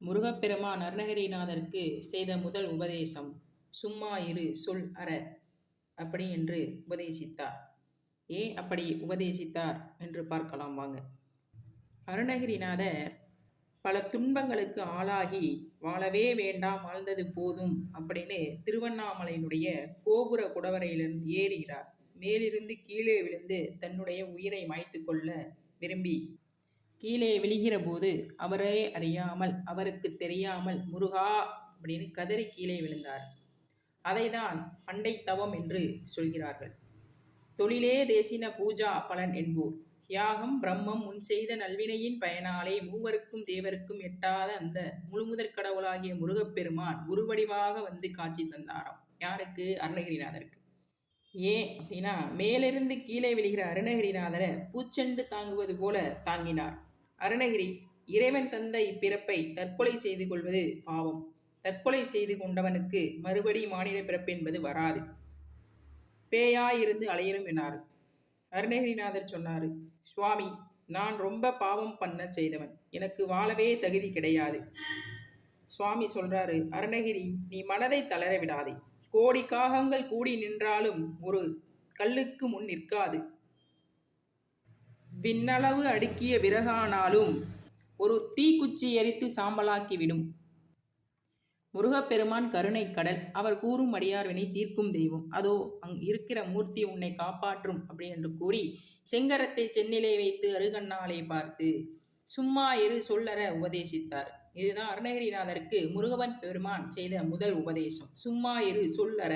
முருகப்பெருமான் அருணகிரிநாதருக்கு செய்த முதல் உபதேசம் சும்மா இரு சொல் அற அப்படி என்று உபதேசித்தார். ஏன் அப்படி உபதேசித்தார் என்று பார்க்கலாம் வாங்க. அருணகிரிநாதர் பல துன்பங்களுக்கு ஆளாகி வாழவே வேண்டாம், வாழ்ந்தது போதும் அப்படின்னு திருவண்ணாமலையினுடைய கோபுர குடவரையிலிருந்து ஏறுகிறார். மேலிருந்து கீழே விழுந்து தன்னுடைய உயிரை மாய்த்து கொள்ள விரும்பி கீழே விழுகிற போது அவரே அறியாமல், அவருக்கு தெரியாமல் முருகா அப்படின்னு கதறி கீழே விழுந்தார். அதைதான் பண்டை தவம் என்று சொல்கிறார்கள். தொழிலே தேசின பூஜா பலன் என்போர். தியாகம் பிரம்மம் முன் செய்த நல்வினையின் பயனாலே மூவருக்கும் தேவருக்கும் எட்டாத அந்த முழுமுதற் கடவுளாகிய முருகப்பெருமான் குருவடிவாக வந்து காட்சி தந்தாராம். யாருக்கு? அருணகிரிநாதருக்கு. ஏன் அப்படின்னா, மேலிருந்து கீழே விழுகிற அருணகிரிநாதரை பூச்செண்டு தாங்குவது போல தாங்கினார். அருணகிரி இறைவன் தந்த இப்பிறப்பை தற்கொலை செய்து கொள்வது பாவம். தற்கொலை செய்து கொண்டவனுக்கு மறுபடி மானிட பிறப்பு என்பது வராது. பேயாயிருந்து அலையணும் என்னாரு. அருணகிரிநாதர் சொன்னாரு, சுவாமி, நான் ரொம்ப பாவம் பண்ண செய்தவன், எனக்கு வாழவே தகுதி கிடையாது. சுவாமி சொல்றாரு, அருணகிரி, நீ மனதை தளர விடாதே. கோடி காகங்கள் கூடி நின்றாலும் ஒரு கல்லுக்கு முன் நிற்காது. விண்ணளவு அடுக்கிய விறகானாலும் ஒரு தீக்குச்சி எரித்து சாம்பலாக்கிவிடும். முருகப்பெருமான் கருணை கடல். அவர் கூறும் அடியார்வினை தீர்க்கும் தெய்வம். அதோ இருக்கிற மூர்த்தி உன்னை காப்பாற்றும் அப்படி என்று கூறி செங்கரத்தை சென்னிலே வைத்து அருகண்ணாலே பார்த்து சும்மா இரு சொல்லற உபதேசித்தார். இதுதான் அருணகிரிநாதருக்கு முருகவன் பெருமான் செய்த முதல் உபதேசம். சும்மா இரு சொல்லற.